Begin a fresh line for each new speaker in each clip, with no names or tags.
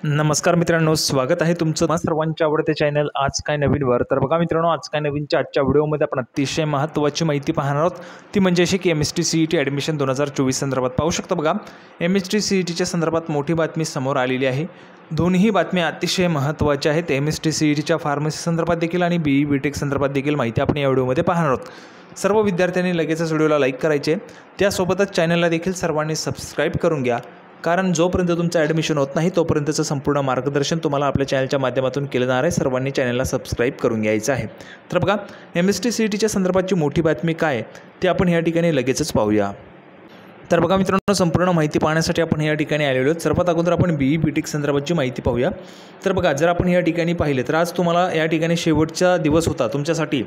नमस्कार मित्रांनो, स्वागत आहे तुमचं माझ्या सर्वांच्या आवडते चॅनल आज काय नवीनवर। तर बघा मित्रांनो, आज काय नवीनच्या आजच्या व्हिडिओमध्ये आपण अतिशय महत्त्वाची माहिती पाहणार आहोत। ती म्हणजे अशी की MST CET ॲडमिशन 2024 संदर्भात पाहू शकता। बघा MST CETच्या संदर्भात मोठी बातमी समोर आलेली आहे। दोन्ही बातम्या अतिशय महत्त्वाच्या आहेत। MST CETच्या फार्मसी संदर्भात देखील आणि BE BTech संदर्भात देखील माहिती आपण या व्हिडिओमध्ये पाहणार आहोत। सर्व विद्यार्थ्यांनी लगेचच व्हिडिओला लाईक करायचे, त्यासोबतच चॅनलला देखील सर्वांनी सबस्क्राईब करून घ्या, कारण जोपर्यंत तुमचं ॲडमिशन होत नाही तोपर्यंतचं संपूर्ण मार्गदर्शन तुम्हाला आपल्या चॅनलच्या माध्यमातून केलं जाणार आहे। सर्वांनी चॅनलला सबस्क्राईब करून घ्यायचं आहे। तर बघा MST CETच्या संदर्भातची मोठी बातमी काय ते आपण या ठिकाणी लगेचच पाहूया। तर बघा मित्रांनो, संपूर्ण माहिती पाहण्यासाठी आपण या ठिकाणी आलेलो आहोत। सर्वात अगोदर आपण BE BTech संदर्भातची माहिती पाहूया। तर बघा, जर आपण या ठिकाणी पाहिले तर आज तुम्हाला या ठिकाणी शेवटचा दिवस होता तुमच्यासाठी।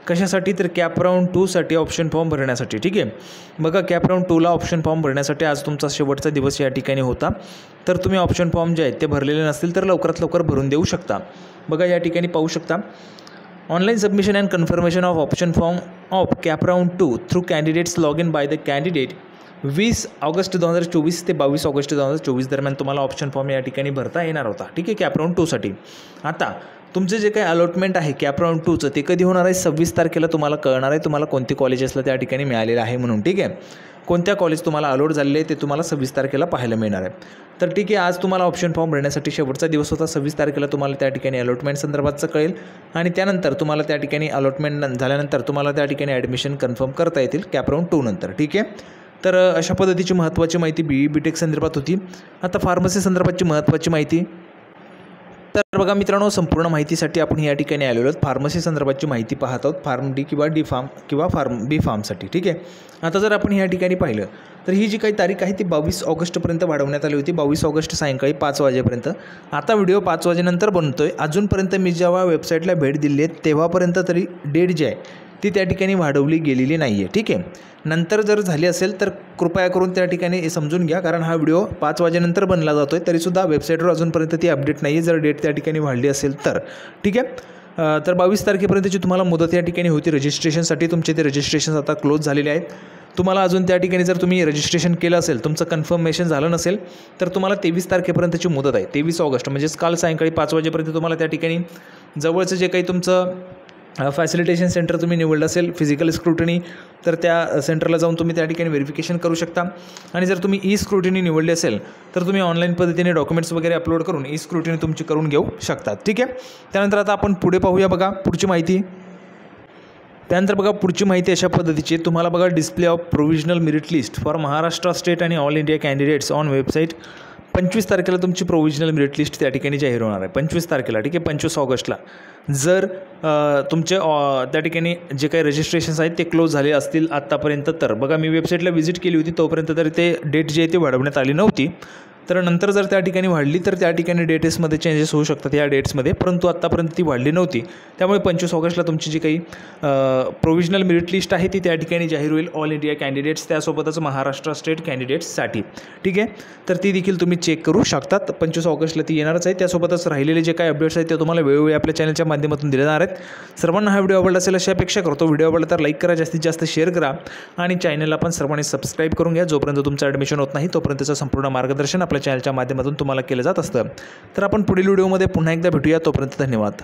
कशासाठी? तर कॅप राऊंड 2 साठी ऑप्शन फॉर्म भरण्यासाठी। ठीक आहे, बघा कॅप राऊंड 2 ला ऑप्शन फॉर्म भरण्यासाठी आज तुमचा शेवटचा दिवस या ठिकाणी होता। तर तुम्ही ऑप्शन फॉर्म जे आहेत ते भरलेले नसतील तर लवकरात लवकर भरून देऊ शकता। बघा या ठिकाणी पाहू शकता, online submission and confirmation of option form of CAP round 2 through candidates log in by the candidate 20 August 2024 ते 22 ऑगस्ट 2024 दरम्यान तुम्हाला ऑप्शन फॉर्म या ठिकाणी भरता येणार होता। ठीक आहे, कॅप राऊंड 2 साठी। आता तुमचे जे काही अलॉटमेंट आहे कॅप राऊंड 2चं ते कधी होणार आहे? 26 तारखेला तुम्हाला कळणार आहे तुम्हाला कोणते कॉलेजेसला त्या ठिकाणी मिळालेलं आहे म्हणून। ठीक आहे, कोणत्या कॉलेज तुम्हाला अलॉट झालेले आहे ते तुम्हाला 26 तारखेला पाहायला मिळणार आहे। तर ठीक आहे, आज तुम्हाला ऑप्शन फॉर्म भरण्यासाठी शेवटचा दिवस होता। 26 तारखेला तुम्हाला त्या ठिकाणी अलॉटमेंट संदर्भातचं कळेल आणि त्यानंतर तुम्हाला त्या ठिकाणी अलॉटमेंट झाल्यानंतर तुम्हाला त्या ठिकाणी ॲडमिशन कन्फर्म करता येतील कॅप राऊंड 2 नंतर। ठीक आहे, तर अशा पद्धतीची महत्त्वाची माहिती BE BTech संदर्भात होती। आता फार्मसी संदर्भातची महत्त्वाची माहिती। तर बघा मित्रांनो, संपूर्ण माहितीसाठी आपण या ठिकाणी आलेलो आहोत। फार्मसी संदर्भातची माहिती पाहत आहोत, फार्म डी किंवा डी फार्म किंवा फार्म बी फार्मसाठी। ठीक आहे, आता जर आपण या ठिकाणी पाहिलं तर ही जी काही तारीख आहे ती 22 ऑगस्टपर्यंत वाढवण्यात आली होती। 22 ऑगस्ट सायंकाळी 5 वाजेपर्यंत। आता व्हिडिओ 5 वाजेनंतर बनतोय। अजूनपर्यंत मी जेव्हा वेबसाईटला भेट दिली आहे तेव्हापर्यंत तरी डेट जी आहे ती त्या ठिकाणी वाढवली गेलेली नाही आहे। ठीक आहे, नंतर जर झाली असेल तर कृपया करून त्या ठिकाणी समजून घ्या, कारण हा व्हिडिओ 5 वाजेनंतर बनला जातो आहे तरीसुद्धा वेबसाईटवर अजूनपर्यंत ती अपडेट नाही आहे जर डेट त्या ठिकाणी वाढली असेल तर। ठीक आहे, तर 22 तारखेपर्यंतची तुम्हाला मुदत या ठिकाणी होती रजिस्ट्रेशनसाठी। तुमचे ते रजिस्ट्रेशन आता क्लोज झालेले आहेत। तुम्हाला अजून त्या ठिकाणी जर तुम्ही रजिस्ट्रेशन केलं असेल, तुमचं कन्फर्मेशन झालं नसेल तर तुम्हाला 23 तारखेपर्यंतची मुदत आहे। 23 ऑगस्ट म्हणजेच काल सायंकाळी 5 वाजेपर्यंत तुम्हाला त्या ठिकाणी जवळचं जे काही तुमचं फॅसिलिटेशन सेंटर तुम्ही निवडलं असेल फिजिकल स्क्रुटनी, तर त्या सेंटरला जाऊन तुम्ही त्या ठिकाणी व्हेरिफिकेशन करू शकता। आणि जर तुम्ही ई स्क्रुटनी निवडली असेल तर तुम्ही ऑनलाईन पद्धतीने डॉक्युमेंट्स वगैरे अपलोड करून ई स्क्रुटनी तुमची करून घेऊ शकता। ठीक आहे, त्यानंतर आता आपण पुढे पाहूया। बघा पुढची माहिती। त्यानंतर बघा पुढची माहिती अशा पद्धतीची तुम्हाला बघा, display of provisional merit list for Maharashtra state आणि all India candidates on website. 25 तारखेला तुमची प्रोव्हिजनल मेरिट लिस्ट त्या ठिकाणी जाहीर होणार आहे 25 तारखेला। ठीक आहे, 25 ऑगस्टला जर तुमचे त्या ठिकाणी जे काही रजिस्ट्रेशन्स आहेत ते क्लोज झाले असतील आत्तापर्यंत तर बघा, मी वेबसाईटला व्हिजिट केली होती तोपर्यंत तरी ते डेट जी आहे ती वाढवण्यात आली नव्हती। तर नंतर जर त्या ठिकाणी वाढली तर त्या ठिकाणी डेटेसमध्ये चेंजेस होऊ शकतात या डेट्समध्ये, परंतु आत्तापर्यंत ती वाढली नव्हती। त्यामुळे 25 ऑगस्टला तुमची जी काही प्रोव्हिजनल मेरिट लिस्ट आहे ती त्या ठिकाणी जाहीर होईल ऑल इंडिया कॅन्डिडेट्स, त्यासोबतच महाराष्ट्र स्टेट कॅन्डिडेट्ससाठी। ठीक आहे, तर ती देखील तुम्ही चेक करू शकतात। 25 ऑगस्टला ती येणारच आहे। त्यासोबतच राहिलेले जे काही अपडेट्स आहेत ते तुम्हाला वेळोवेळी आपल्या चॅनलच्या माध्यमातून दिले जाणार आहेत। सर्वांना हा व्हिडिओ आवडला असेल अशी अपेक्षा करतो। व्हिडिओ आवडला तर लाईक करा, जास्तीत जास्त शेअर करा आणि चॅनलला पण सर्वांनी सबस्क्राईब करून घ्या। जोपर्यंत तुमचं ॲडमिशन होत नाही तोपर्यंतचं संपूर्ण मार्गदर्शन आपल्या चॅनलच्या माध्यमातून तुम्हाला केलं जात असतं। तर आपण पुढील व्हिडिओमध्ये पुन्हा एकदा भेटूया, तोपर्यंत धन्यवाद।